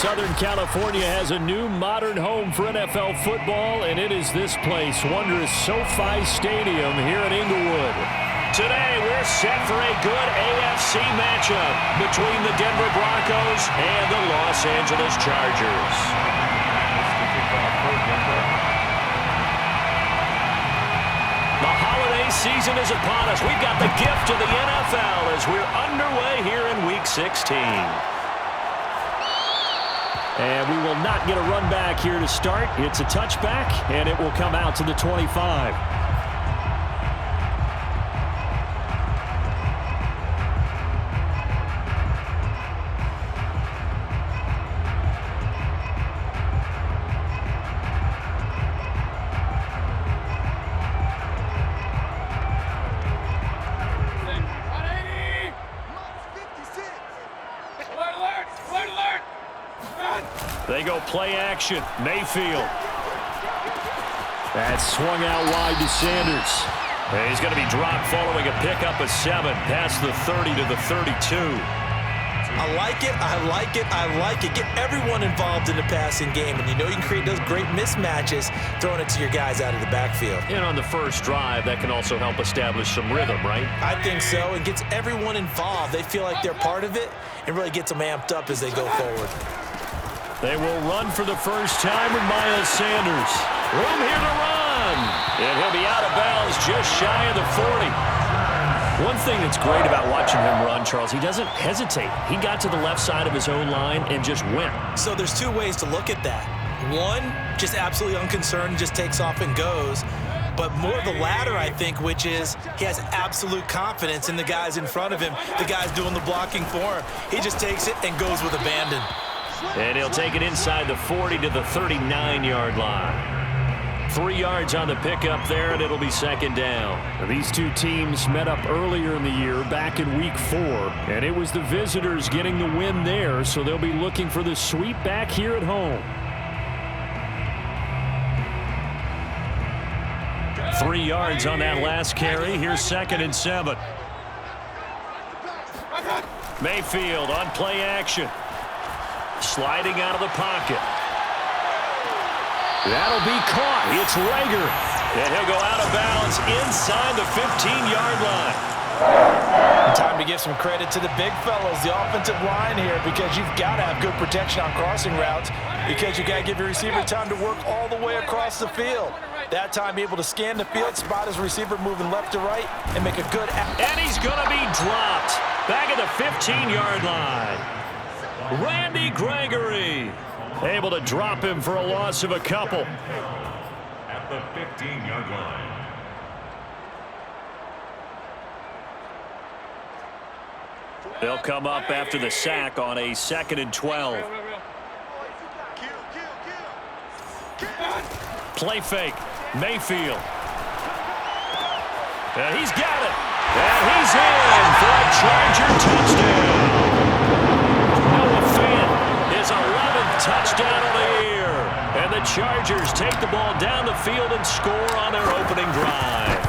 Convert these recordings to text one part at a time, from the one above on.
Southern California has a new modern home for NFL football, and it is this place, wondrous SoFi Stadium here in Inglewood. Today, we're set for a good AFC matchup between the Denver Broncos and the Los Angeles Chargers. The holiday season is upon us. We've got the gift of the NFL as we're underway here in Week 16. And we will not get a run back here to start. It's a touchback, and it will come out to the 25. They go play action. Mayfield. That's swung out wide to Sanders. And he's going to be dropped following a pickup of 7 past the 30 to the 32. I like it. I like it. I like it. Get everyone involved in the passing game. And you know you can create those great mismatches throwing it to your guys out of the backfield. And on the first drive, that can also help establish some rhythm, right? I think so. It gets everyone involved. They feel like they're part of it and really gets them amped up as they go forward. They will run for the first time with Miles Sanders. Room here to run. And he'll be out of bounds just shy of the 40. One thing that's great about watching him run, Charles, he doesn't hesitate. He got to the left side of his own line and just went. So there's two ways to look at that. One, just absolutely unconcerned, just takes off and goes. But more the latter, I think, which is he has absolute confidence in the guys in front of him, the guys doing the blocking for him. He just takes it and goes with abandon. And he'll take it inside the 40 to the 39-yard line. 3 yards on the pickup there, and it'll be second down. These two teams met up earlier in the year, back in Week 4, and it was the visitors getting the win there, so they'll be looking for the sweep back here at home. 3 yards on that last carry. Here's 2nd and 7. Mayfield on play action. Sliding out of the pocket. That'll be caught. It's Rager. And he'll go out of bounds inside the 15-yard line. Time to give some credit to the big fellows, the offensive line here, because you've got to have good protection on crossing routes because you've got to give your receiver time to work all the way across the field. That time, be able to scan the field, spot his receiver moving left to right, and make a good... And he's going to be dropped back at the 15-yard line. Randy Gregory able to drop him for a loss of a couple. At the 15-yard line. They'll come up after the sack on a 2nd and 12. Play fake. Mayfield. And he's got it. And he's in for a Charger touchdown. His 11th touchdown of the year. And the Chargers take the ball down the field and score on their opening drive.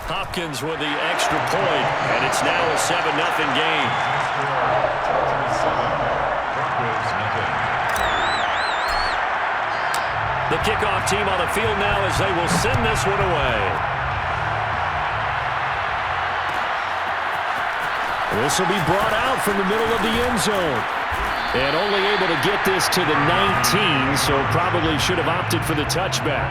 Hopkins with the extra point, and it's now a 7-0 game. The kickoff team on the field now as they will send this one away. This will be brought out from the middle of the end zone. And only able to get this to the 19, so probably should have opted for the touchback.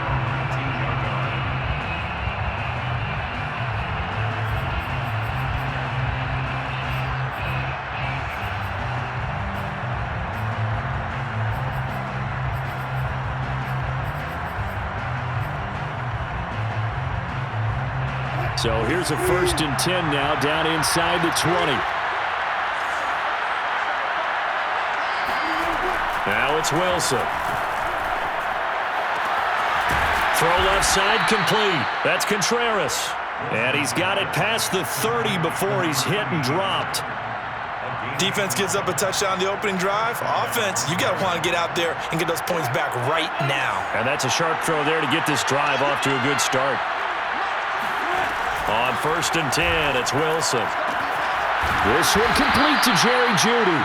So here's a 1st and 10 now, down inside the 20. Now it's Wilson. Throw left side complete. That's Contreras. And he's got it past the 30 before he's hit and dropped. Defense gives up a touchdown the opening drive. Offense, you got to want to get out there and get those points back right now. And that's a sharp throw there to get this drive off to a good start. On 1st and 10, it's Wilson. This one complete to Jerry Jeudy.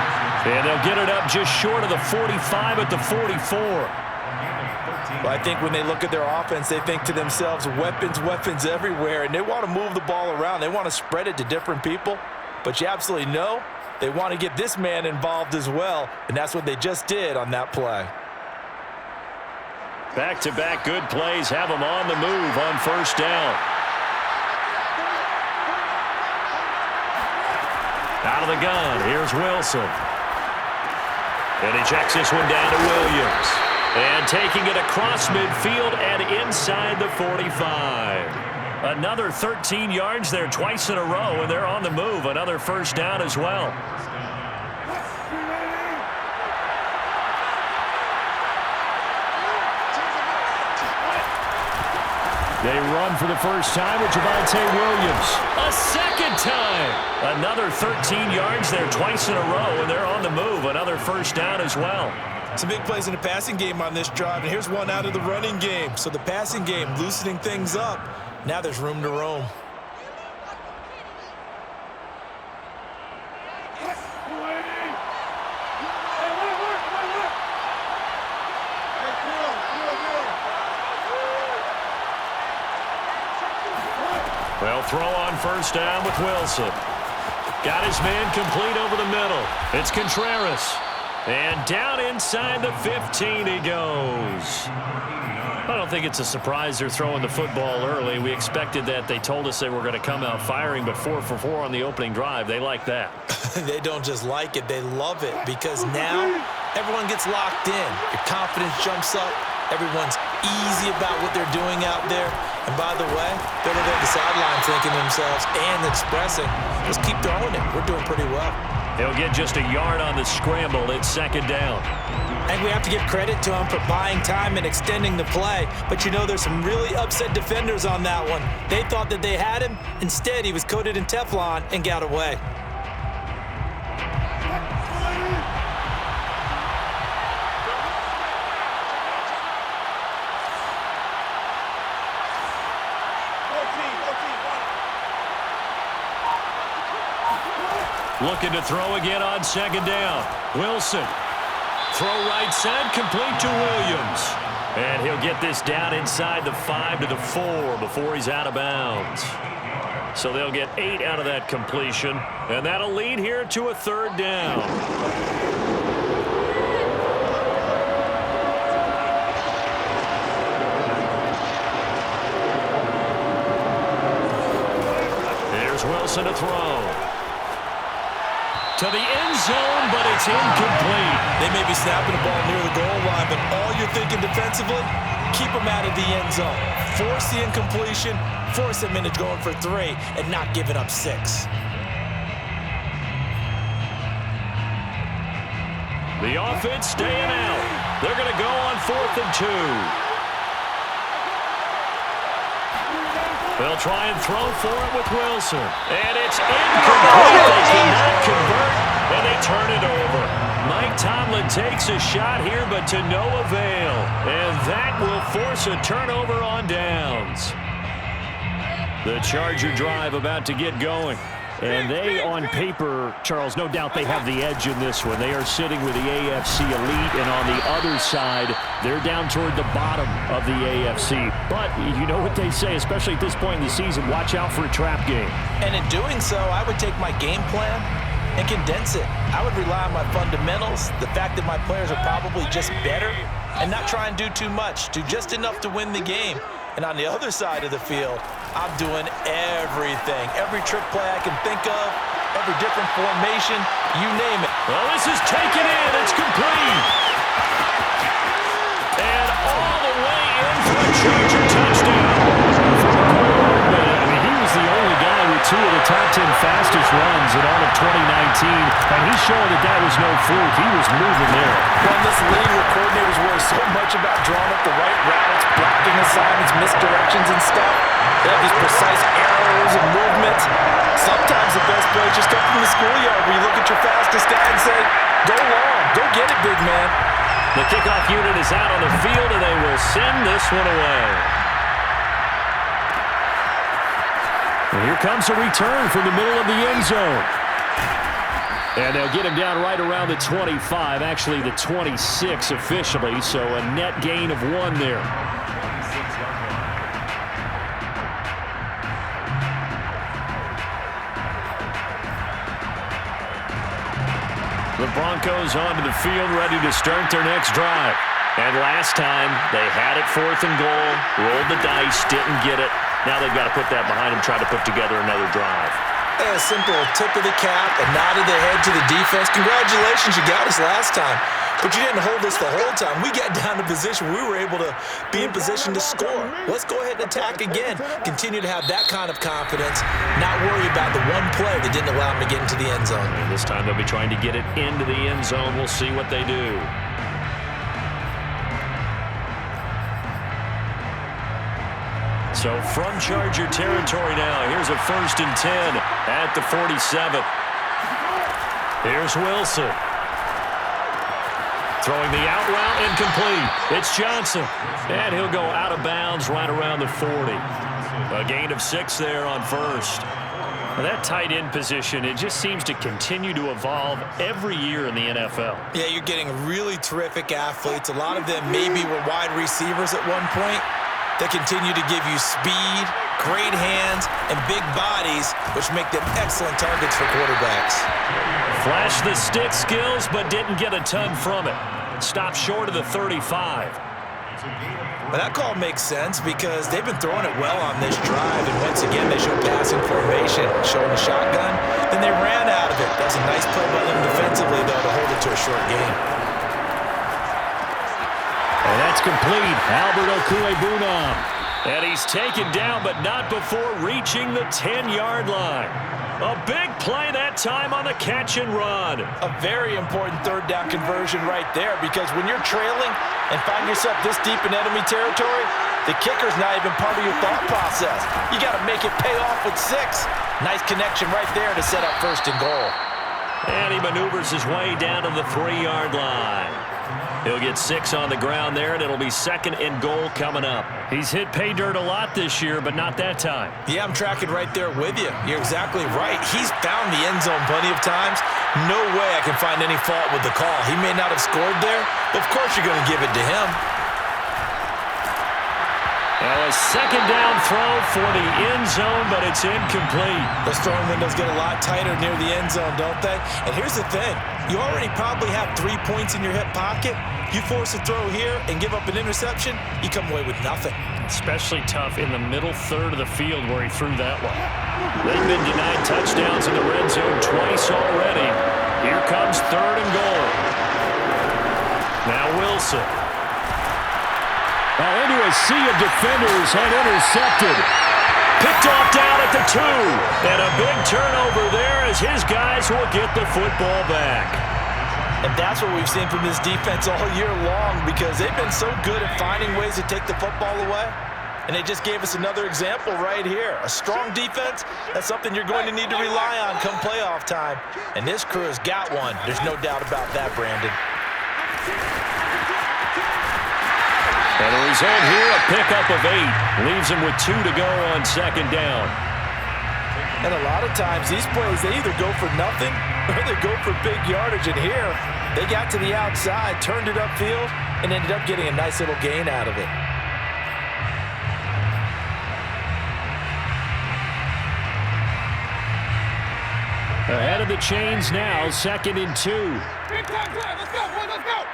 And they'll get it up just short of the 45 at the 44. Well, I think when they look at their offense, they think to themselves, weapons, weapons everywhere, and they want to move the ball around. They want to spread it to different people, but you absolutely know they want to get this man involved as well, and that's what they just did on that play. Back-to-back good plays have them on the move on first down. Out of the gun, here's Wilson. And he checks this one down to Williams. And taking it across midfield and inside the 45. Another 13 yards there twice in a row, and they're on the move. Another first down as well. They run for the first time with Javonte Williams. A second time. Another 13 yards there twice in a row, and they're on the move. Another first down as well. Some big plays in the passing game on this drive, and here's one out of the running game. So the passing game loosening things up. Now there's room to roam. Well, throw on first down with Wilson. Got his man complete over the middle. It's Contreras. And down inside the 15 he goes. I don't think it's a surprise they're throwing the football early. We expected that. They told us they were going to come out firing, but 4 for 4 on the opening drive. They like that. They don't just like it, they love it, because now everyone gets locked in. Your confidence jumps up. Everyone's easy about what they're doing out there. And by the way, they're looking at the sideline thinking to themselves and expressing, let's keep throwing it. We're doing pretty well. He'll get just a yard on the scramble. It's second down. And we have to give credit to him for buying time and extending the play. But you know, there's some really upset defenders on that one. They thought that they had him. Instead, he was coated in Teflon and got away. Looking to throw again on second down. Wilson. Throw right side, complete to Williams. And he'll get this down inside the 5 to the 4 before he's out of bounds. So they'll get 8 out of that completion. And that'll lead here to a third down. Here's Wilson to throw. To the end zone, but it's incomplete. They may be snapping the ball near the goal line, but all you're thinking defensively, keep them out of the end zone. Force the incompletion, force them into going for 3, and not giving up 6. The offense staying out. They're going to go on 4th and 2. They'll try and throw for it with Wilson. And it's incomplete. They cannot convert, and they turn it over. Mike Tomlin takes a shot here, but to no avail. And that will force a turnover on downs. The Charger drive about to get going. And they, on paper, Charles, no doubt they have the edge in this one. They are sitting with the AFC elite, and on the other side, they're down toward the bottom of the AFC. But you know what they say, especially at this point in the season, watch out for a trap game. And in doing so, I would take my game plan and condense it. I would rely on my fundamentals, the fact that my players are probably just better, and not try and do too much, do just enough to win the game. And on the other side of the field, I'm doing everything. Every trick play I can think of, every different formation, you name it. Well, this is taken in. It's complete. And all the way in for a Charger touchdown. I mean, he was the only guy with 2 of the top 10 fastest runs in all of 2019, and he's showing that that was no fluke. He was moving there. Well, in this league where coordinators worry so much about drawing up the right routes, blocking assignments, misdirections and stuff, they have these precise arrows and movements. Sometimes the best plays just come from the schoolyard where you look at your fastest guy and say, go long, go get it, big man. The kickoff unit is out on the field, and they will send this one away. And here comes a return from the middle of the end zone. And they'll get him down right around the 25, actually the 26 officially, so a net gain of 1 there. The Broncos onto the field, ready to start their next drive. And last time, they had it 4th and goal, rolled the dice, didn't get it. Now they've got to put that behind them, try to put together another drive. A simple tip of the cap, a nod of the head to the defense. Congratulations, you got us last time. But you didn't hold us the whole time. We got down to position. We were able to be in position to score. Let's go ahead and attack again. Continue to have that kind of confidence. Not worry about the one play that didn't allow them to get into the end zone. And this time they'll be trying to get it into the end zone. We'll see what they do. So from Charger territory now, here's a 1st and 10 at the 47. Here's Wilson. Throwing the out route incomplete. It's Johnson. And he'll go out of bounds right around the 40. A gain of 6 there on 1st. Well, that tight end position, it just seems to continue to evolve every year in the NFL. Yeah, you're getting really terrific athletes. A lot of them maybe were wide receivers at one point. They continue to give you speed, great hands, and big bodies, which make them excellent targets for quarterbacks. Flashed the stick skills, but didn't get a ton from it. Stopped short of the 35. Well, that call makes sense because they've been throwing it well on this drive, and once again, they showed passing formation, showing the shotgun. Then they ran out of it. That's a nice play by them defensively, though, to hold it to a short game. And that's complete. Albert Okwuegbunam. And he's taken down, but not before reaching the 10-yard line. A big play that time on the catch and run. A very important 3rd down conversion right there, because when you're trailing and find yourself this deep in enemy territory, the kicker's not even part of your thought process. You got to make it pay off with 6. Nice connection right there to set up 1st and goal. And he maneuvers his way down to the 3-yard line. He'll get 6 on the ground there, and it'll be 2nd and goal coming up. He's hit pay dirt a lot this year, but not that time. Yeah, I'm tracking right there with you. You're exactly right. He's found the end zone plenty of times. No way I can find any fault with the call. He may not have scored there, but of course you're going to give it to him. Well, a 2nd down throw for the end zone, but it's incomplete. Those throwing windows get a lot tighter near the end zone, don't they? And here's the thing. You already probably have 3 points in your hip pocket. You force a throw here and give up an interception, you come away with nothing. Especially tough in the middle third of the field where he threw that one. They've been denied touchdowns in the red zone twice already. Here comes 3rd and goal. Now Wilson. Into a sea of defenders and intercepted. Picked off down at the 2. And a big turnover there as his guys will get the football back. And that's what we've seen from this defense all year long, because they've been so good at finding ways to take the football away. And they just gave us another example right here. A strong defense, that's something you're going to need to rely on come playoff time. And this crew has got one. There's no doubt about that, Brandon. And the result here, a pickup of 8. Leaves him with 2 to go on 2nd down. And a lot of times, these plays, they either go for nothing or they go for big yardage. And here, they got to the outside, turned it upfield, and ended up getting a nice little gain out of it. Ahead of the chains now, 2nd and 2. Big time drive. Let's go, boys, let's go.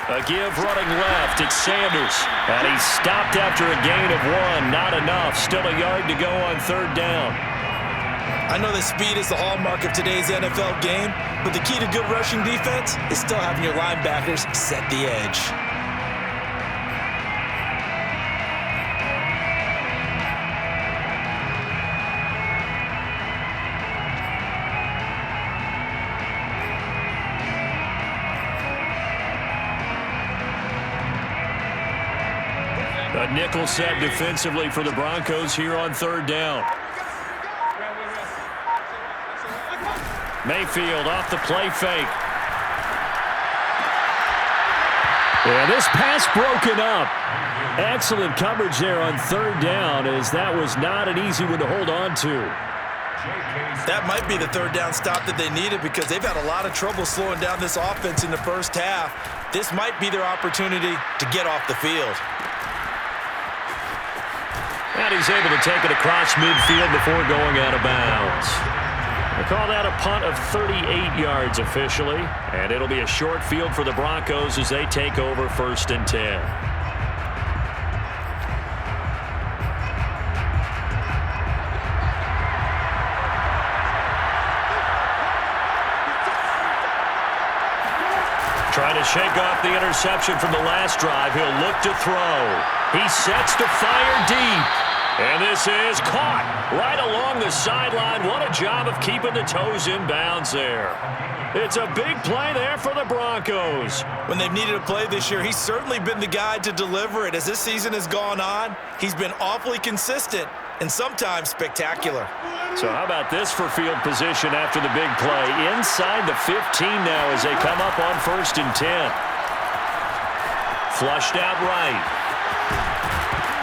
A give running left. It's Sanders. And he's stopped after a gain of 1. Not enough. Still a yard to go on 3rd down. I know that speed is the hallmark of today's NFL game, but the key to good rushing defense is still having your linebackers set the edge. A nickel set defensively for the Broncos here on 3rd down. Mayfield off the play fake. And this pass broken up. Excellent coverage there on 3rd down, as that was not an easy one to hold on to. That might be the third down stop that they needed because they've had a lot of trouble slowing down this offense in the first half. This might be their opportunity to get off the field. And he's able to take it across midfield before going out of bounds. They call that a punt of 38 yards officially, and it'll be a short field for the Broncos as they take over 1st and 10. Trying to shake off the interception from the last drive. He'll look to throw. He sets to fire deep. And this is caught right along the sideline. What a job of keeping the toes in bounds there. It's a big play there for the Broncos. When they've needed a play this year, he's certainly been the guy to deliver it. As this season has gone on, he's been awfully consistent and sometimes spectacular. So how about this for field position after the big play? Inside the 15 now as they come up on 1st and 10. Flushed out right.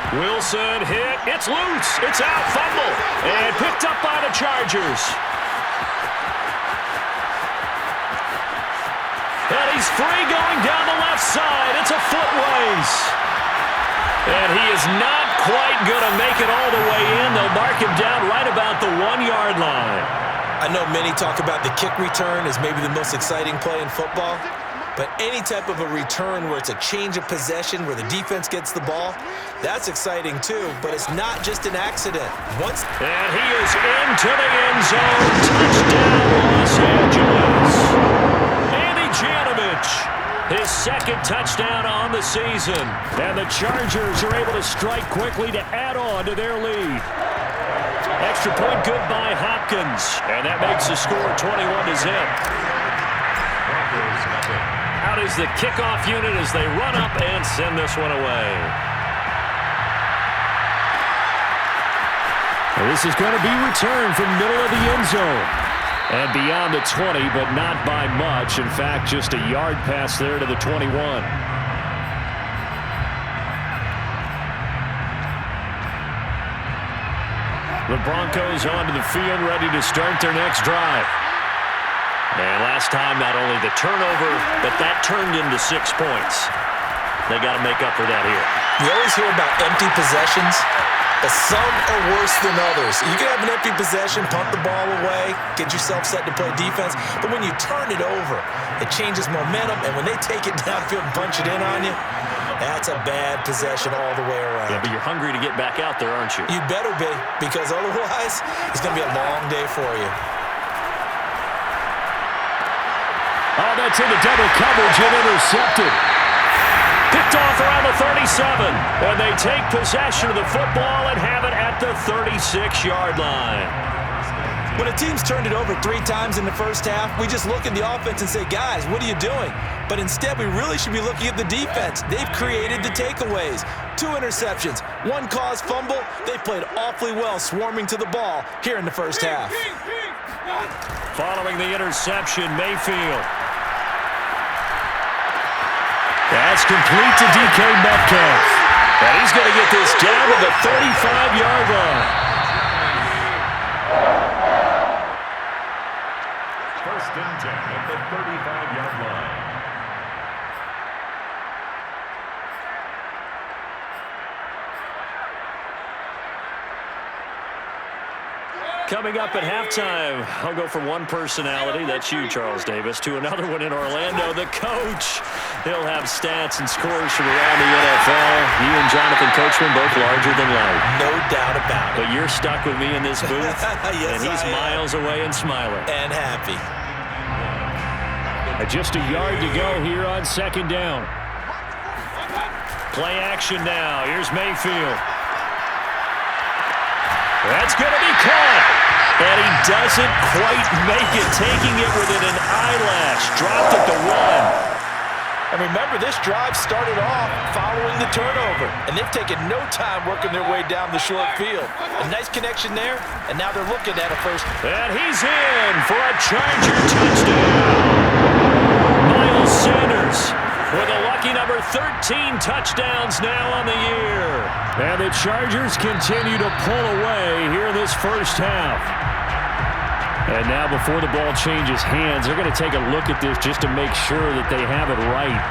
Wilson hit. It's loose. It's out. Fumble. And picked up by the Chargers. And he's free going down the left side. It's a foot race. And he is not quite going to make it all the way in. They'll mark him down right about the 1-yard line. I know many talk about the kick return as maybe the most exciting play in football, but any type of a return where it's a change of possession, where the defense gets the ball, that's exciting too, but it's not just an accident. And he is into the end zone. Touchdown, Los Angeles. Andy Janovich. His second touchdown on the season. And the Chargers are able to strike quickly to add on to their lead. Extra point good by Hopkins. And that makes the score 21-0. Out is the kickoff unit as they run up and send this one away. And this is going to be returned from middle of the end zone. And beyond the 20, but not by much. In fact, just a yard pass there to the 21. The Broncos onto the field, ready to start their next drive. And last time, not only the turnover, but that turned into 6 points. They got to make up for that here. You always hear about empty possessions, but some are worse than others. You can have an empty possession, punt the ball away, get yourself set to play defense, but when you turn it over, it changes momentum, and when they take it downfield and punch it in on you, that's a bad possession all the way around. Yeah, but you're hungry to get back out there, aren't you? You better be, because otherwise, it's going to be a long day for you. Oh, that's into double coverage and intercepted. Picked off around the 37, and they take possession of the football and have it at the 36-yard line. When a team's turned it over 3 times in the first half, we just look at the offense and say, guys, what are you doing? But instead, we really should be looking at the defense. They've created the takeaways. 2 interceptions, 1 caused fumble. They played awfully well swarming to the ball here in the first half. Following the interception, Mayfield. That's complete to DK Metcalf. And he's going to get this down to the 35-yard line. 1st and 10 at the 35-yard line. Coming up at halftime, I'll go from one personality, that's you, Charles Davis, to another one in Orlando, the coach. He'll have stats and scores from around the NFL. You and Jonathan Coachman both larger than life. No doubt about it. But you're stuck with me in this booth, yes, and he's miles away and smiling. And happy. Just a yard to go here on 2nd down. Play action now. Here's Mayfield. That's going to be caught. And he doesn't quite make it, taking it within an eyelash. Dropped at the 1. And remember, this drive started off following the turnover, and they've taken no time working their way down the short field. A nice connection there, and now they're looking at a first. And he's in for a Charger touchdown. Miles Sanders with a lucky number 13 touchdowns now on the year. And the Chargers continue to pull away here in this first half. And now before the ball changes hands, they're going to take a look at this just to make sure that they have it right.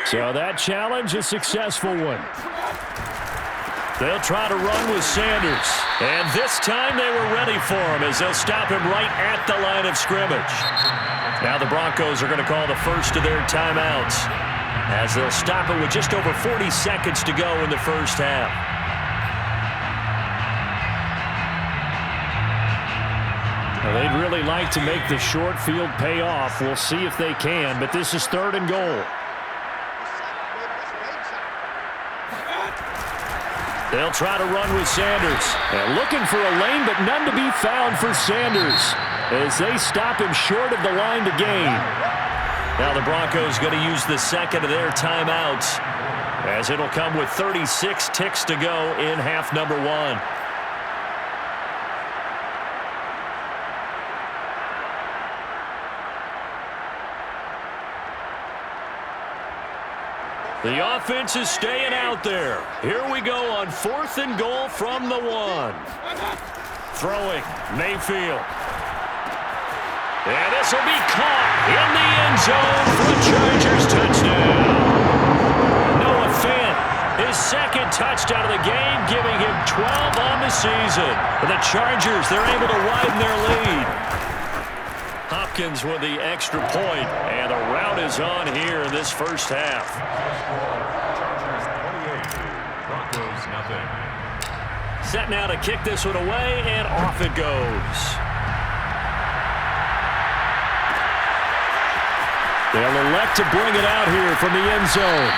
So that challenge, a successful one. They'll try to run with Sanders. And this time they were ready for him as they'll stop him right at the line of scrimmage. Now the Broncos are going to call the first of their timeouts as they'll stop it with just over 40 seconds to go in the first half. Now they'd really like to make the short field pay off. We'll see if they can, but this is 3rd and goal. They'll try to run with Sanders. And looking for a lane, but none to be found for Sanders as they stop him short of the line to gain. Now the Broncos going to use the second of their timeouts as it'll come with 36 ticks to go in half number 1. The offense is staying out there. Here we go on 4th and goal from the 1. Throwing, Mayfield. And this will be caught in the end zone for a Chargers touchdown. Noah Fant, his 2nd touchdown of the game, giving him 12 on the season. For the Chargers, they're able to widen their lead. Hopkins with the extra point, and a rout is on here in this first half. Chargers 28, Broncos nothing. Set now to kick this one away, and off it goes. They'll elect to bring it out here from the end zone.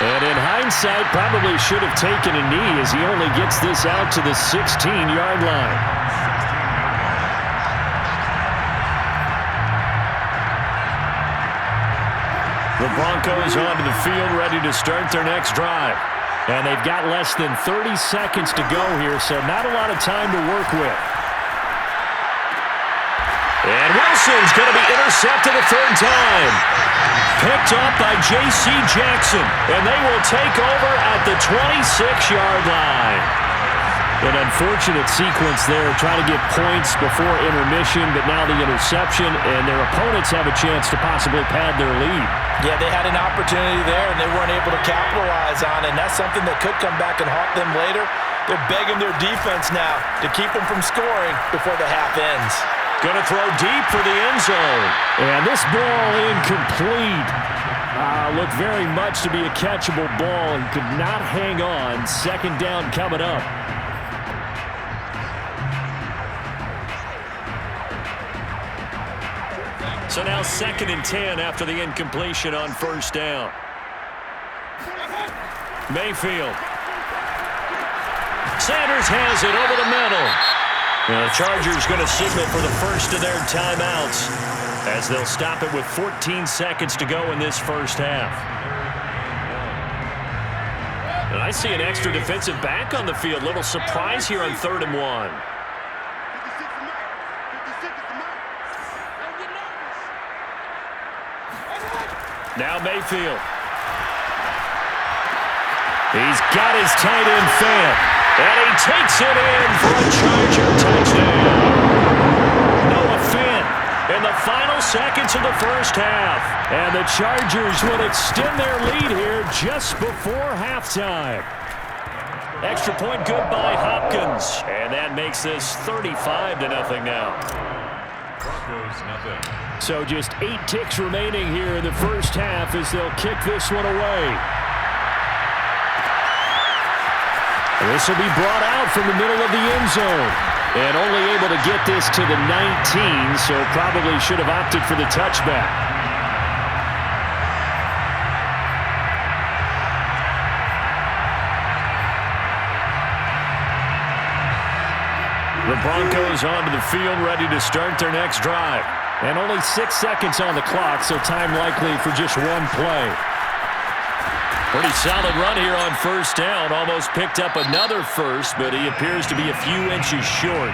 And in hindsight, probably should have taken a knee as he only gets this out to the 16-yard line. The Broncos onto the field ready to start their next drive. And they've got less than 30 seconds to go here, so not a lot of time to work with. And Wilson's going to be intercepted a 3rd time. Picked up by J.C. Jackson, and they will take over at the 26-yard line. An unfortunate sequence there, trying to get points before intermission, but now the interception, and their opponents have a chance to possibly pad their lead. Yeah, they had an opportunity there, and they weren't able to capitalize on it, and that's something that could come back and haunt them later. They're begging their defense now to keep them from scoring before the half ends. Going to throw deep for the end zone. And this ball incomplete. Looked very much to be a catchable ball and could not hang on. 2nd down coming up. So now 2nd and 10 after the incompletion on 1st down. Mayfield. Sanders has it over the middle. And the Chargers going to signal for the first of their timeouts as they'll stop it with 14 seconds to go in this first half. And I see an extra defensive back on the field. Little surprise here on 3rd and 1. Now Mayfield. He's got his tight end Fant. And he takes it in for a Charger touchdown. Noah Fant in the final seconds of the first half. And the Chargers will extend their lead here just before halftime. Extra point good by Hopkins. And that makes this 35-0 now. Broncos nothing. So just 8 ticks remaining here in the first half as they'll kick this one away. This will be brought out from the middle of the end zone. And only able to get this to the 19, so probably should have opted for the touchback. The Broncos onto the field ready to start their next drive. And only 6 seconds on the clock, so time likely for just one play. Pretty solid run here on first down. Almost picked up another first, but he appears to be a few inches short.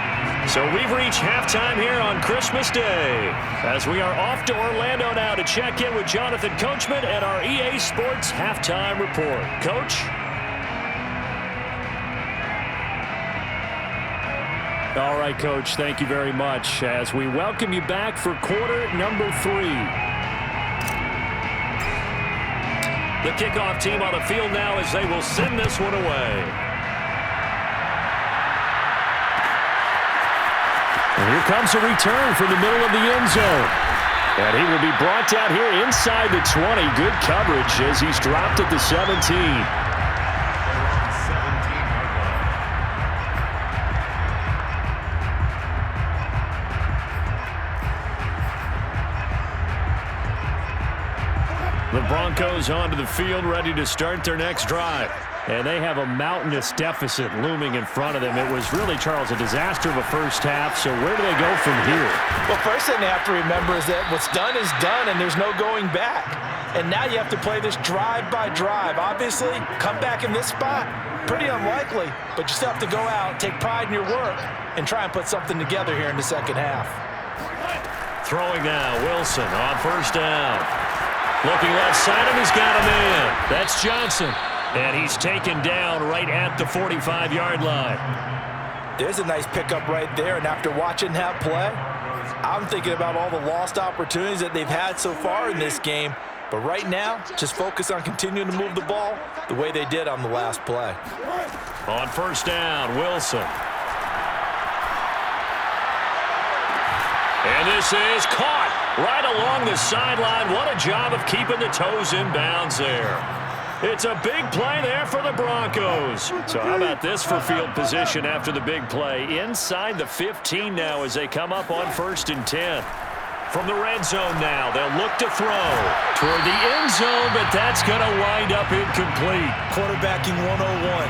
So we've reached halftime here on Christmas Day, as we are off to Orlando now to check in with Jonathan Coachman and our EA Sports Halftime Report. Coach? All right, Coach, thank you very much as we welcome you back for quarter number 3. The kickoff team on the field now as they will send this one away. And here comes a return from the middle of the end zone. And he will be brought down here inside the 20. Good coverage as he's dropped at the 17. The Broncos onto the field, ready to start their next drive. And they have a mountainous deficit looming in front of them. It was really, Charles, a disaster of a first half. So where do they go from here? Well, first thing they have to remember is that what's done is done, and there's no going back. And now you have to play this drive by drive. Obviously, come back in this spot, pretty unlikely. But you still have to go out, take pride in your work, and try and put something together here in the second half. Throwing now, Wilson on first down. Looking left side, and he's got a man. That's Johnson. And he's taken down right at the 45-yard line. There's a nice pickup right there, and after watching that play, I'm thinking about all the lost opportunities that they've had so far in this game. But right now, just focus on continuing to move the ball the way they did on the last play. On first down, Wilson. And this is caught right along the sideline. What a job of keeping the toes in bounds there. It's a big play there for the Broncos. So how about this for field position after the big play? Inside the 15 now as they come up on 1st and 10. From the red zone now, they'll look to throw toward the end zone, but that's going to wind up incomplete. Quarterbacking 101.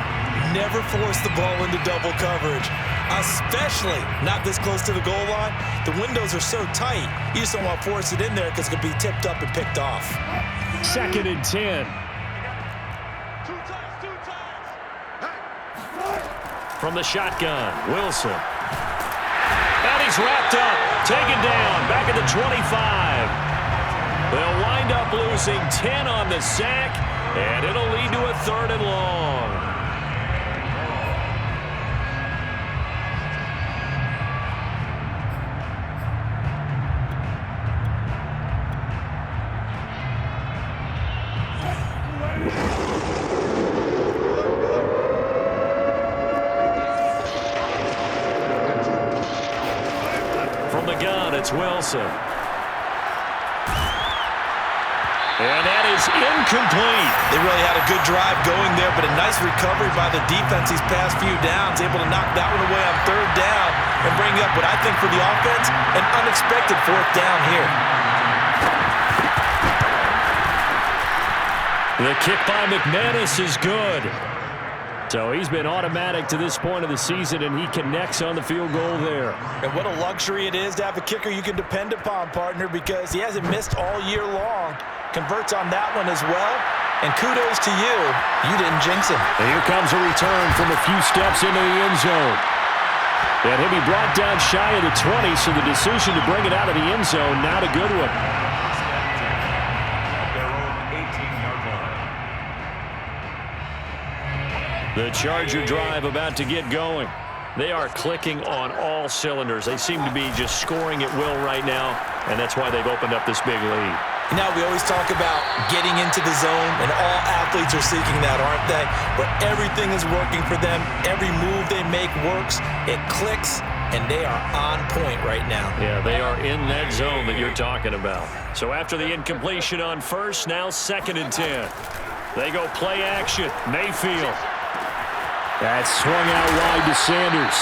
Never force the ball into double coverage, especially not this close to the goal line. The windows are so tight, you just don't want to force it in there because it could be tipped up and picked off. 2nd and 10. From the shotgun, Wilson. And he's wrapped up, taken down, back at the 25. They'll wind up losing 10 on the sack, and it'll lead to a 3rd and long. It's Wilson. And that is incomplete. They really had a good drive going there, but a nice recovery by the defense these past few downs, able to knock that one away on 3rd down and bring up what I think for the offense, an unexpected 4th down here. The kick by McManus is good. So he's been automatic to this point of the season, and he connects on the field goal there. And what a luxury it is to have a kicker you can depend upon, partner, because he hasn't missed all year long. Converts on that one as well. And kudos to you. You didn't jinx him. And here comes a return from a few steps into the end zone. And he'll be brought down shy of the 20, so the decision to bring it out of the end zone, not a good one. The Charger drive about to get going. They are clicking on all cylinders. They seem to be just scoring at will right now, and that's why they've opened up this big lead. Now, we always talk about getting into the zone, and all athletes are seeking that, aren't they? Where everything is working for them. Every move they make works. It clicks, and they are on point right now. Yeah, they are in that zone that you're talking about. So after the incompletion on first, now 2nd and 10. They go play action. Mayfield. That's swung out wide to Sanders.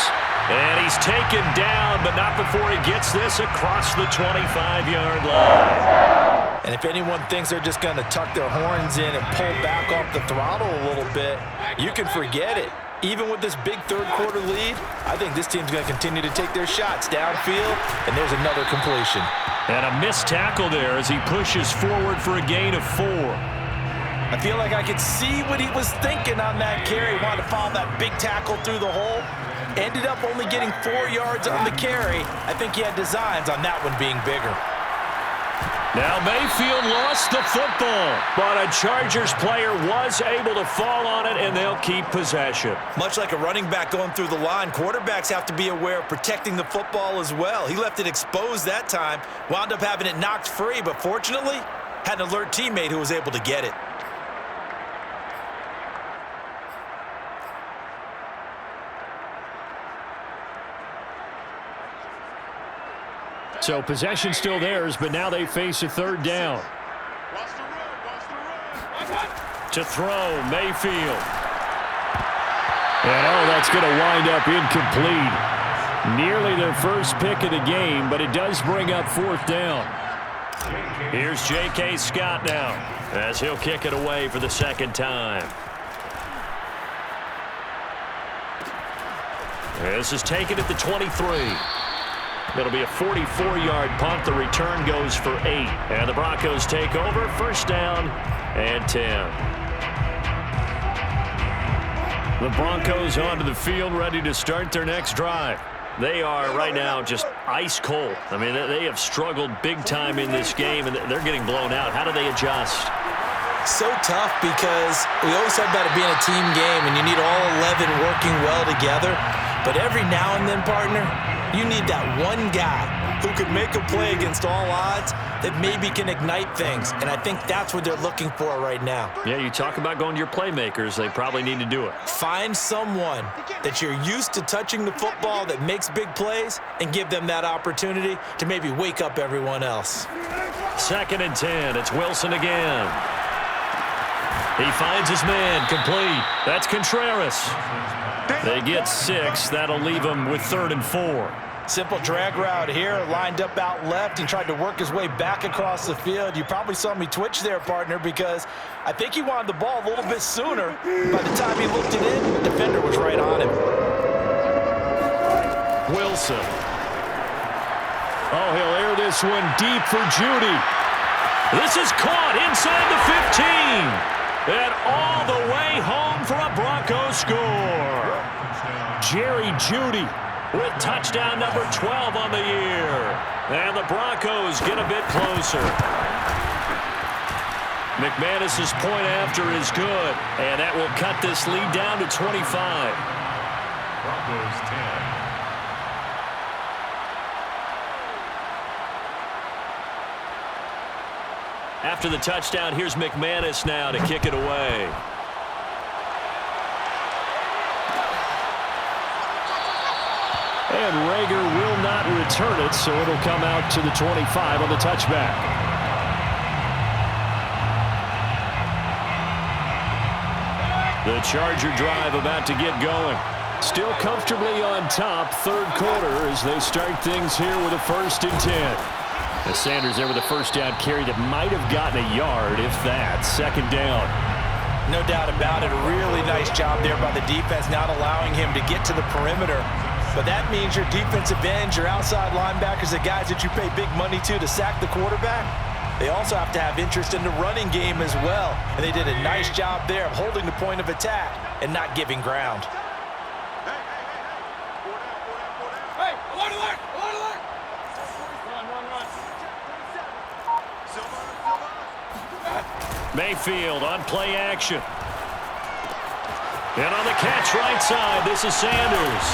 And he's taken down, but not before he gets this across the 25-yard line. And if anyone thinks they're just going to tuck their horns in and pull back off the throttle a little bit, you can forget it. Even with this big 3rd quarter lead, I think this team's going to continue to take their shots downfield, and there's another completion. And a missed tackle there as he pushes forward for a gain of 4. I feel like I could see what he was thinking on that carry. Wanted to follow that big tackle through the hole. Ended up only getting 4 yards on the carry. I think he had designs on that one being bigger. Now Mayfield lost the football, but a Chargers player was able to fall on it, and they'll keep possession. Much like a running back going through the line, quarterbacks have to be aware of protecting the football as well. He left it exposed that time, wound up having it knocked free, but fortunately, had an alert teammate who was able to get it. So possession still theirs, but now they face a third down. To throw, Mayfield. And that's going to wind up incomplete. Nearly their first pick of the game, but it does bring up fourth down. Here's J.K. Scott now, as he'll kick it away for the second time. This is taken at the 23. It'll be a 44-yard punt. The return goes for 8. And the Broncos take over. First down and 10. The Broncos onto the field, ready to start their next drive. They are right now just ice cold. I mean, they have struggled big time in this game, and they're getting blown out. How do they adjust? So tough because we always talk about it being a team game, and you need all 11 working well together. But every now and then, partner, you need that one guy who could make a play against all odds that maybe can ignite things. And I think that's what they're looking for right now. Yeah, you talk about going to your playmakers. They probably need to do it. Find someone that you're used to touching the football that makes big plays and give them that opportunity to maybe wake up everyone else. Second and 10. It's Wilson again. He finds his man, complete. That's Contreras. They get 6. That'll leave them with 3rd and 4. Simple drag route here, lined up out left and tried to work his way back across the field. You probably saw me twitch there, partner, because I think he wanted the ball a little bit sooner. By the time he looked it in, the defender was right on him. Wilson. Oh, he'll air this one deep for Judy. This is caught inside the 15. And all the way home for a Broncos score. Jerry Judy with touchdown number 12 on the year. And the Broncos get a bit closer. McManus's point after is good. And that will cut this lead down to 25. Broncos 10. After the touchdown, here's McManus now to kick it away. And Rager will not return it, so it'll come out to the 25 on the touchback. The Charger drive about to get going. Still comfortably on top, third quarter as they start things here with a 1st and 10. As Sanders there with a first down carry that might have gotten a yard, if that. Second down. No doubt about it. A really nice job there by the defense, not allowing him to get to the perimeter. But that means your defensive ends, your outside linebackers, the guys that you pay big money to sack the quarterback, they also have to have interest in the running game as well. And they did a nice job there of holding the point of attack and not giving ground. Hey, alert, alert, alert, alert. Run. Mayfield on play action. And on the catch right side, this is Sanders.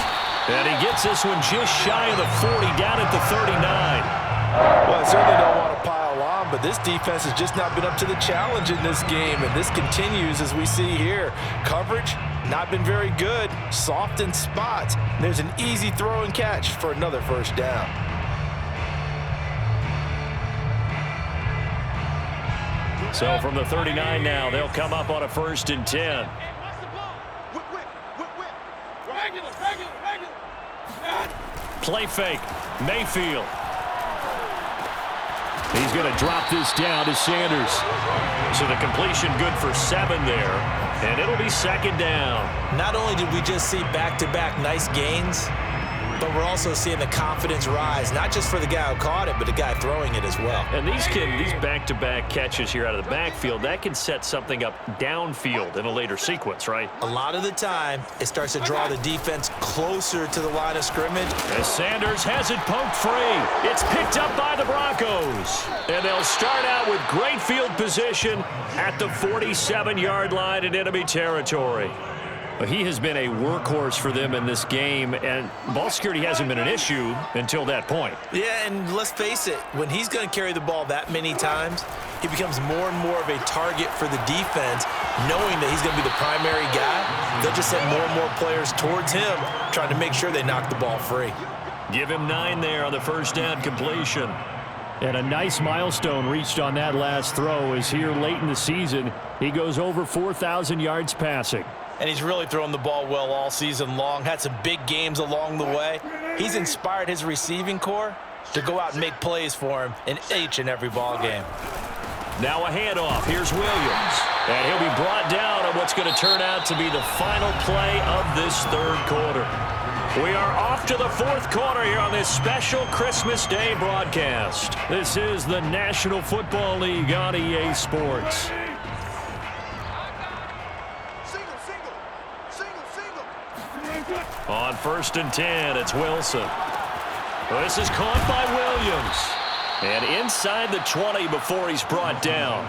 And he gets this one just shy of the 40, down at the 39. Well, I certainly don't want to pile on, but this defense has just not been up to the challenge in this game, and this continues as we see here. Coverage, not been very good, soft in spots. There's an easy throw and catch for another first down. So from the 39 now, they'll come up on a 1st and 10. Regular. Play fake. Mayfield. He's going to drop this down to Sanders. So the completion good for 7 there. And it'll be second down. Not only did we just see back-to-back nice gains, But we're also seeing the confidence rise, not just for the guy who caught it, but the guy throwing it as well. And these back-to-back catches here out of the backfield, that can set something up downfield in a later sequence, right? A lot of the time, it starts to draw the defense closer to the line of scrimmage. As Sanders has it poked free. It's picked up by the Broncos. And they'll start out with great field position at the 47-yard line in enemy territory. He has been a workhorse for them in this game, and ball security hasn't been an issue until that point. Yeah, and let's face it, when he's going to carry the ball that many times, he becomes more and more of a target for the defense, knowing that he's going to be the primary guy. They'll just send more and more players towards him, trying to make sure they knock the ball free. Give him 9 there on the first down completion. And a nice milestone reached on that last throw is here late in the season. He goes over 4,000 yards passing. And he's really thrown the ball well all season long. Had some big games along the way. He's inspired his receiving corps to go out and make plays for him in each and every ball game. Now a handoff. Here's Williams. And he'll be brought down on what's going to turn out to be the final play of this third quarter. We are off to the fourth quarter here on this special Christmas Day broadcast. This is the National Football League on EA Sports. On 1st and 10, it's Wilson. This is caught by Williams. And inside the 20 before he's brought down.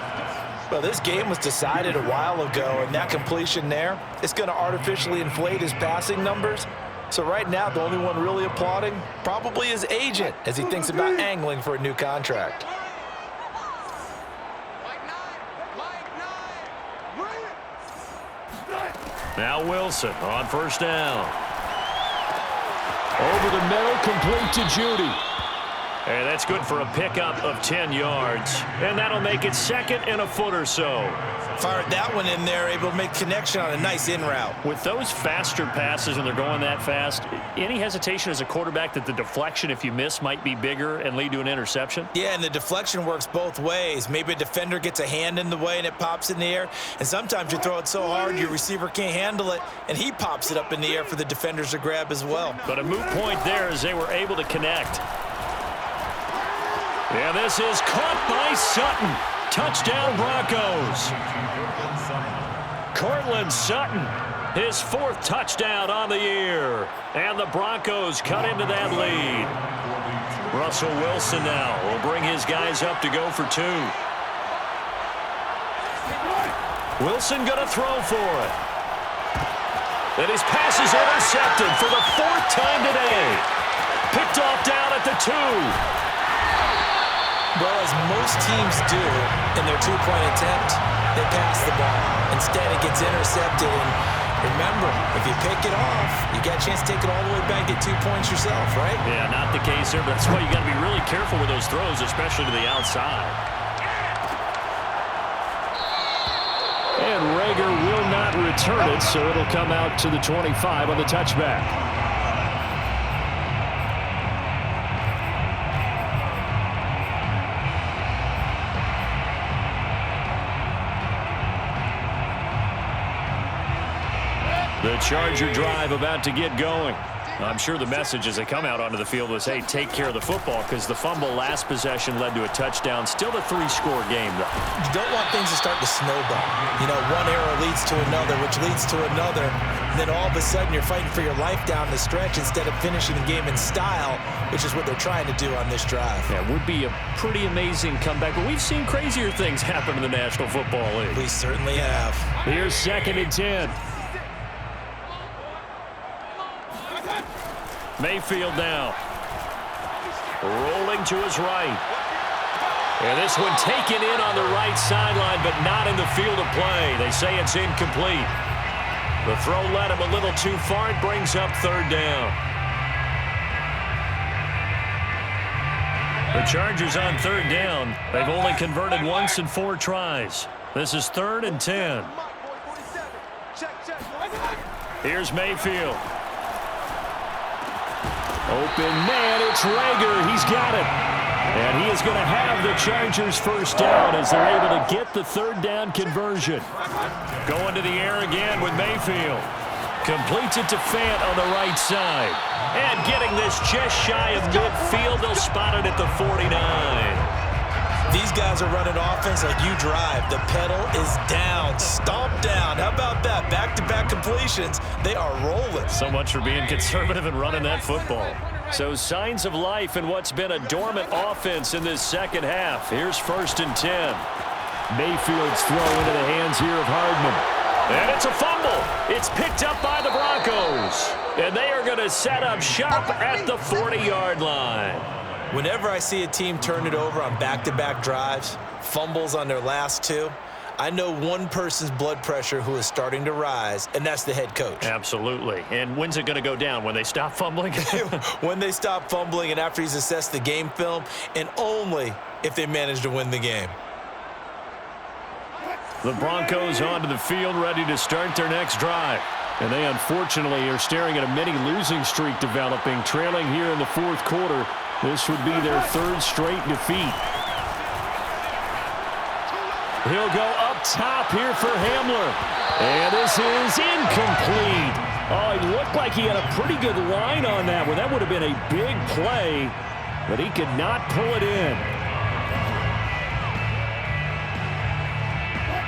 Well, this game was decided a while ago, and that completion there is going to artificially inflate his passing numbers. So right now, the only one really applauding probably his agent as he thinks about angling for a new contract. Now Wilson on 1st down. Over the middle, complete to Judy. And that's good for a pickup of 10 yards. And that'll make it 2nd and a foot or so. Fired that one in there, able to make connection on a nice in route. With those faster passes and they're going that fast, any hesitation as a quarterback that the deflection, if you miss, might be bigger and lead to an interception? Yeah, and the deflection works both ways. Maybe a defender gets a hand in the way and it pops in the air. And sometimes you throw it so hard your receiver can't handle it, and he pops it up in the air for the defenders to grab as well. But a moot point there as they were able to connect. Yeah, this is caught by Sutton. Touchdown, Broncos. Cortland Sutton, his 4th touchdown on the year. And the Broncos cut into that lead. Russell Wilson now will bring his guys up to go for 2. Wilson going to throw for it. And his pass is intercepted for the 4th time today. Picked off down at the 2. Well, as most teams do in their 2-point attempt, they pass the ball. Instead, it gets intercepted. And remember, if you pick it off, you got a chance to take it all the way back, get 2 points yourself, right? Yeah, not the case here, but that's why you got to be really careful with those throws, especially to the outside. And Rager will not return it, so it'll come out to the 25 on the touchback. The Charger drive about to get going. I'm sure the message as they come out onto the field was, hey, take care of the football, because the fumble last possession led to a touchdown. Still a 3-score game, though. You don't want things to start to snowball. You know, one error leads to another, which leads to another. And then all of a sudden you're fighting for your life down the stretch instead of finishing the game in style, which is what they're trying to do on this drive. Yeah, it would be a pretty amazing comeback, but we've seen crazier things happen in the National Football League. We certainly have. Here's 2nd and 10. Mayfield now. Rolling to his right. And this one taken in on the right sideline, but not in the field of play. They say it's incomplete. The throw led him a little too far. It brings up 3rd down. The Chargers on 3rd down. They've only converted once in 4 tries. This is 3rd and 10. Here's Mayfield. Open man, it's Rager. He's got it. And he is going to have the Chargers first down as they're able to get the 3rd down conversion. Going to the air again with Mayfield. Completes it to Fant on the right side. And getting this just shy of midfield, they'll spot it at the 49. These guys are running offense like you drive. The pedal is down, stomp down. How about that? Back-to-back completions. They are rolling. So much for being conservative and running that football. So signs of life in what's been a dormant offense in this second half. Here's 1st and 10. Mayfield's throw into the hands here of Hardman. And it's a fumble. It's picked up by the Broncos. And they are going to set up shop at the 40-yard line. Whenever I see a team turn it over on back-to-back drives, fumbles on their last two, I know one person's blood pressure who is starting to rise, and that's the head coach. Absolutely. And when's it going to go down? When they stop fumbling? When they stop fumbling and after he's assessed the game film, and only if they manage to win the game. The Broncos onto the field, ready to start their next drive. And they unfortunately are staring at a mini losing streak developing, trailing here in the 4th quarter. This would be their 3rd straight defeat. He'll go up top here for Hamler. And this is incomplete. Oh, it looked like he had a pretty good line on that one. That would have been a big play, but he could not pull it in.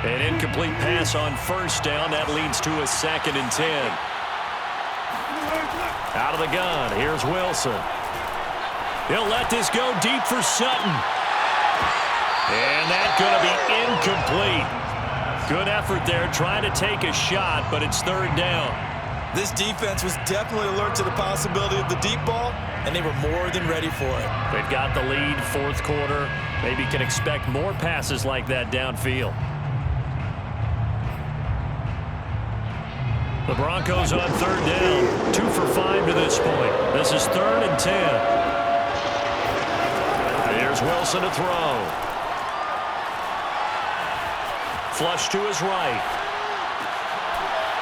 An incomplete pass on 1st down. That leads to a 2nd and 10. Out of the gun. Here's Wilson. He'll let this go deep for Sutton. And that's going to be incomplete. Good effort there trying to take a shot, but it's 3rd down. This defense was definitely alert to the possibility of the deep ball, and they were more than ready for it. They've got the lead, 4th quarter. Maybe can expect more passes like that downfield. The Broncos on 3rd down. 2 for 5 to this point. This is 3rd and 10. Here's Wilson to throw. Flush to his right.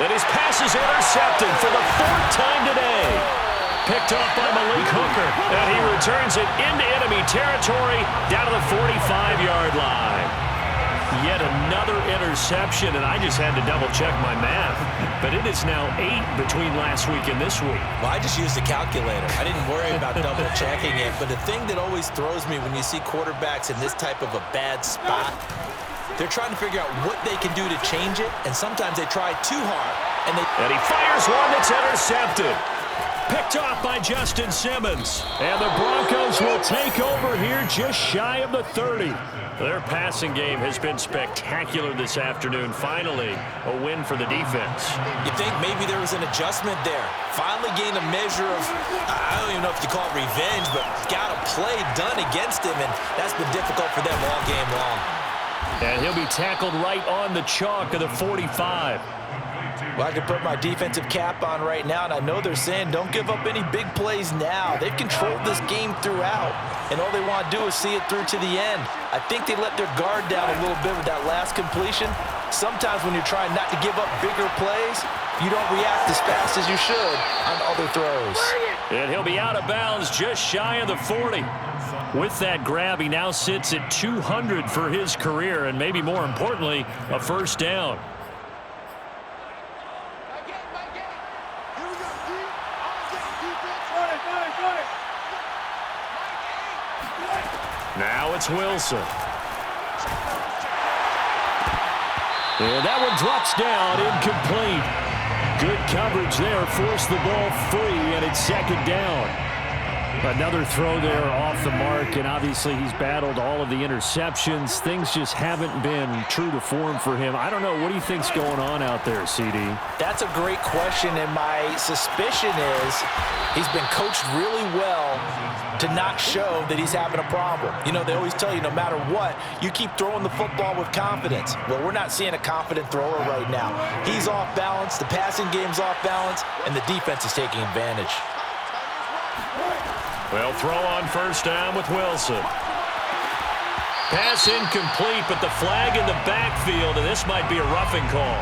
And his pass is intercepted for the 4th time today. Picked off by Malik Hooker. And he returns it into enemy territory down to the 45-yard line. Yet another interception, and I just had to double-check my math. But it is now 8 between last week and this week. Well, I just used a calculator. I didn't worry about double-checking it. But the thing that always throws me when you see quarterbacks in this type of a bad spot, they're trying to figure out what they can do to change it, and sometimes they try too hard. And he fires one that's intercepted. Picked off by Justin Simmons. And the Broncos will take over here just shy of the 30. Their passing game has been spectacular this afternoon. Finally, a win for the defense. You think maybe there was an adjustment there. Finally gained a measure of, I don't even know if you call it revenge, but got a play done against him, and that's been difficult for them all game long. And he'll be tackled right on the chalk of the 45. Well, I can put my defensive cap on right now, and I know they're saying don't give up any big plays now. They've controlled this game throughout, and all they want to do is see it through to the end. I think they let their guard down a little bit with that last completion. Sometimes when you're trying not to give up bigger plays, you don't react as fast as you should on other throws. And he'll be out of bounds just shy of the 40. With that grab, he now sits at 200 for his career, and maybe more importantly, a 1st down. Now it's Wilson. And that one drops down, incomplete. Good coverage there, forced the ball free, and it's 2nd down. Another throw there off the mark, and obviously he's battled all of the interceptions. Things just haven't been true to form for him. I don't know, what do you think's going on out there, CD? That's a great question, and my suspicion is he's been coached really well to not show that he's having a problem. You know, they always tell you no matter what, you keep throwing the football with confidence. Well, we're not seeing a confident thrower right now. He's off balance, the passing game's off balance, and the defense is taking advantage. Well, throw on 1st down with Wilson. Pass incomplete, but the flag in the backfield, and this might be a roughing call.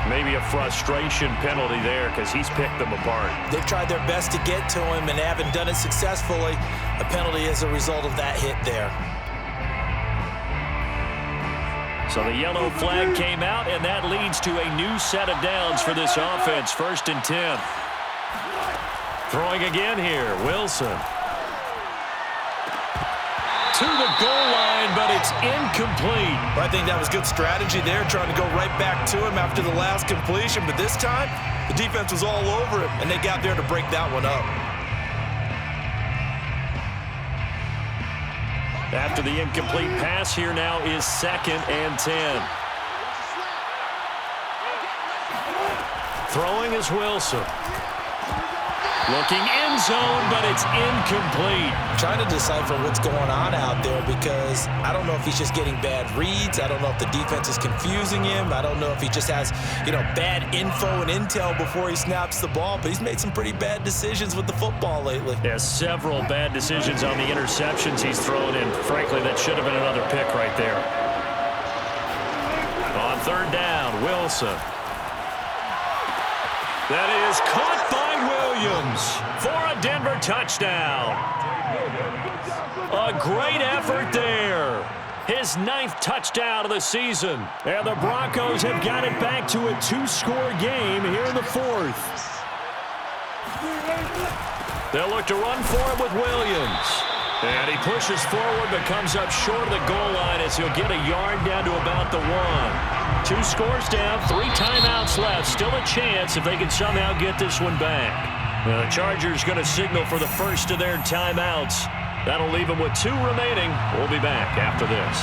Maybe a frustration penalty there because he's picked them apart. They've tried their best to get to him and haven't done it successfully. A penalty as a result of that hit there. So the yellow flag came out, and that leads to a new set of downs for this offense. 1st and 10. Throwing again here, Wilson. To the goal line, but it's incomplete. Well, I think that was good strategy there, trying to go right back to him after the last completion. But this time, the defense was all over him, and they got there to break that one up. After the incomplete pass, here now is 2nd and 10. Throwing is Wilson. Looking end zone, but it's incomplete. Trying to decipher what's going on out there, because I don't know if he's just getting bad reads. I don't know if the defense is confusing him. I don't know if he just has, bad info and intel before he snaps the ball. But he's made some pretty bad decisions with the football lately. Yes, several bad decisions on the interceptions he's thrown in. Frankly, that should have been another pick right there. On 3rd down, Wilson. That is caught by Williams for a Denver touchdown. A great effort there. His 9th touchdown of the season. And the Broncos have got it back to a 2-score game here in the 4th. They'll look to run for it with Williams. And he pushes forward but comes up short of the goal line as he'll get a yard down to about the 1. 2 scores down, 3 timeouts left. Still a chance if they can somehow get this one back. The Chargers going to signal for the first of their timeouts. That'll leave them with 2 remaining. We'll be back after this.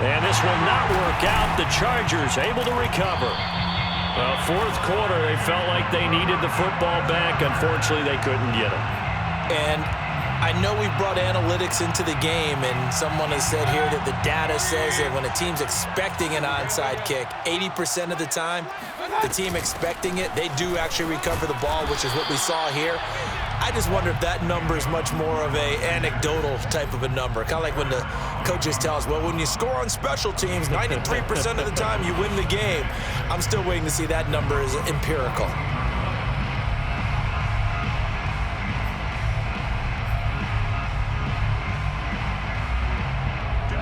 And this will not work out. The Chargers able to recover. 4th quarter, they felt like they needed the football back. Unfortunately, they couldn't get it. And I know we've brought analytics into the game, and someone has said here that the data says that when a team's expecting an onside kick, 80% of the time, the team expecting it, they do actually recover the ball, which is what we saw here. I just wonder if that number is much more of a anecdotal type of a number. Kind of like when the coaches tell us, well, when you score on special teams, 93% of the time you win the game. I'm still waiting to see that number is empirical.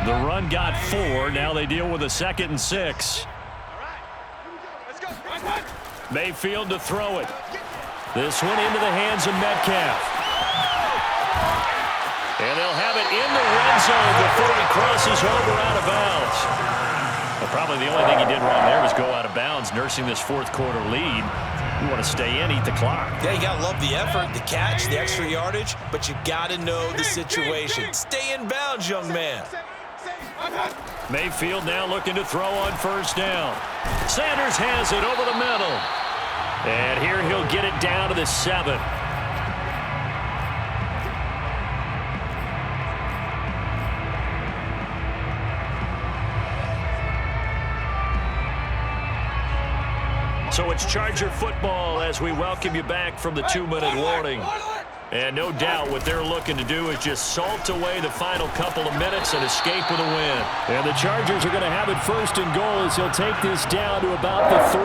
The run got 4. Now they deal with a 2nd and 6. Mayfield to throw it. This one into the hands of Metcalf. And they'll have it in the red zone before he crosses over out of bounds. Well, probably the only thing he did wrong there was go out of bounds, nursing this 4th quarter lead. You want to stay in, eat the clock. Yeah, you got to love the effort, the catch, the extra yardage, but you got to know the situation. Stay in bounds, young man. Mayfield now looking to throw on 1st down. Sanders has it over the middle. And here he'll get it down to the 7. So it's Charger football as we welcome you back from the 2-minute warning. And no doubt what they're looking to do is just salt away the final couple of minutes and escape with a win. And the Chargers are going to have it 1st and goal as he'll take this down to about the 3.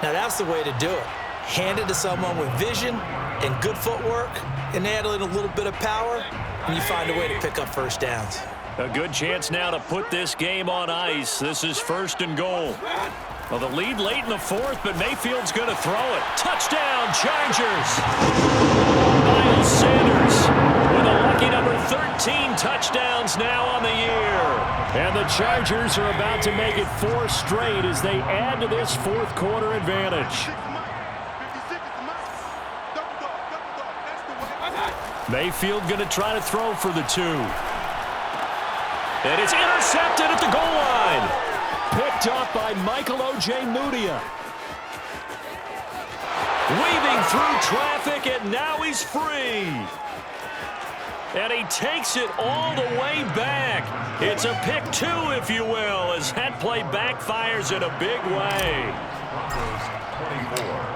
Now that's the way to do it. Hand it to someone with vision and good footwork, and add in a little bit of power, and you find a way to pick up 1st downs. A good chance now to put this game on ice. This is 1st and goal. Well, the lead late in the 4th, but Mayfield's going to throw it. Touchdown, Chargers! Miles Sanders with a lucky number 13 touchdowns now on the year. And the Chargers are about to make it 4 straight as they add to this 4th quarter advantage. Mayfield going to try to throw for the 2. And it's intercepted at the goal line. Picked up by Michael O.J. Mudia. Weaving through traffic, and now he's free. And he takes it all the way back. It's a pick 2, if you will, as that play backfires in a big way.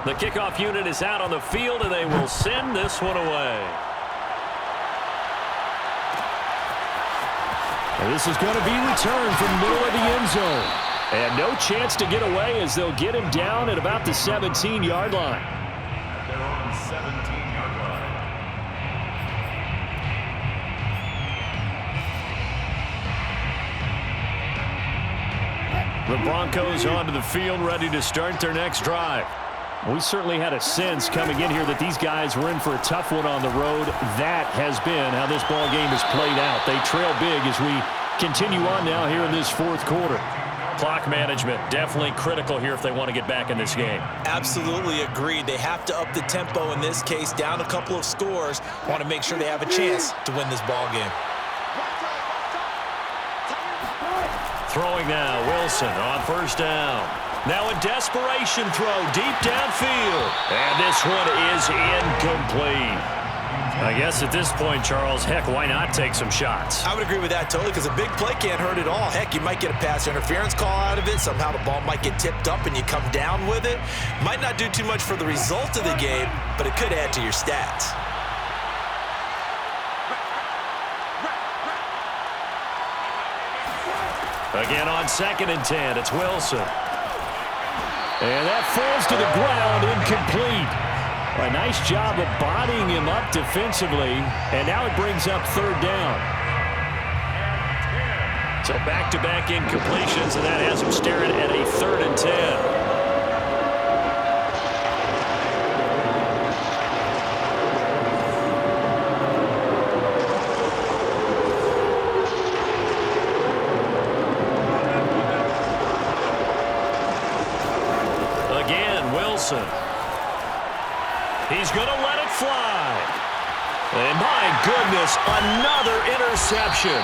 The kickoff unit is out on the field, and they will send this one away. And this is going to be returned from the middle of the end zone. And no chance to get away as they'll get him down at about the 17-yard line. They're on the 17-yard line. The Broncos onto the field, ready to start their next drive. We certainly had a sense coming in here that these guys were in for a tough one on the road. That has been how this ball game has played out. They trail big as we continue on now here in this fourth quarter. Clock management definitely critical here if they want to get back in this game. Absolutely agreed. They have to up the tempo in this case, down a couple of scores. Want to make sure they have a chance to win this ball game. Throwing now, Wilson on first down. Now a desperation throw deep downfield. And this one is incomplete. I guess at this point, Charles, heck, why not take some shots? I would agree with that totally, because a big play can't hurt at all. Heck, you might get a pass interference call out of it. Somehow the ball might get tipped up and you come down with it. Might not do too much for the result of the game, but it could add to your stats. Again on 2nd and 10, it's Wilson. And that falls to the ground, incomplete. A nice job of bodying him up defensively, and now it brings up 3rd down. So back-to-back incompletions, and that has him staring at a 3rd and 10. He's going to let it fly. And my goodness, another interception.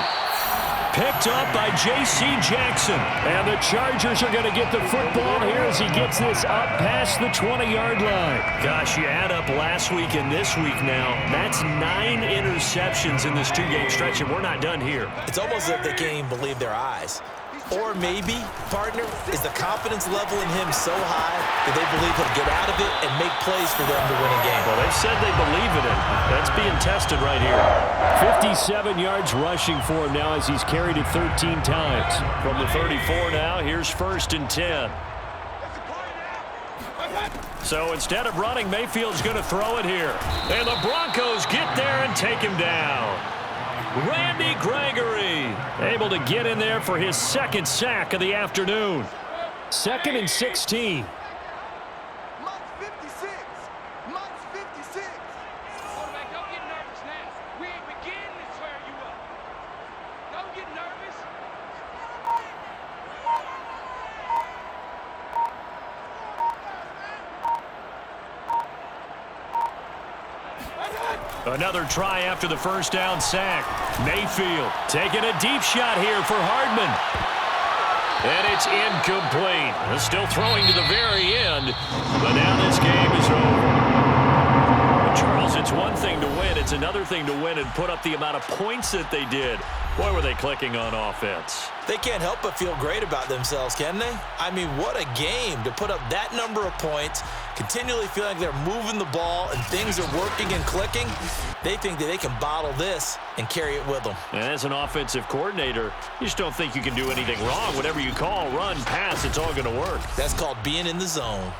Picked up by J.C. Jackson. And the Chargers are going to get the football here as he gets this up past the 20-yard line. Gosh, you add up last week and this week now. That's 9 interceptions in this 2-game stretch, and we're not done here. It's almost as if they can't even believe their eyes. Or maybe, partner, is the confidence level in him so high that they believe he'll get out of it and make plays for them to win a game. Well, they said they believe in it. That's being tested right here. 57 yards rushing for him now as he's carried it 13 times. From the 34 now, here's 1st and 10. So instead of running, Mayfield's going to throw it here. And the Broncos get there and take him down. Randy Gregory able to get in there for his 2nd sack of the afternoon. 2nd and 16. Month 56. Month 56. Quarterback, don't get nervous now. We ain't beginning to tear you up. Don't get nervous. Another try after the 1st down sack. Mayfield taking a deep shot here for Hardman. And it's incomplete. Still throwing to the very end, but now this game is over. Charles, it's one thing to win. It's another thing to win and put up the amount of points that they did. Boy, were they clicking on offense. They can't help but feel great about themselves, can they? I mean, what a game to put up that number of points, continually feeling like they're moving the ball and things are working and clicking. They think that they can bottle this and carry it with them. And as an offensive coordinator, you just don't think you can do anything wrong. Whatever you call, run, pass, it's all going to work. That's called being in the zone.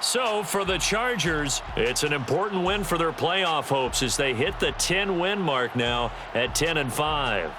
So for the Chargers, it's an important win for their playoff hopes as they hit the 10-win mark now at 10-5.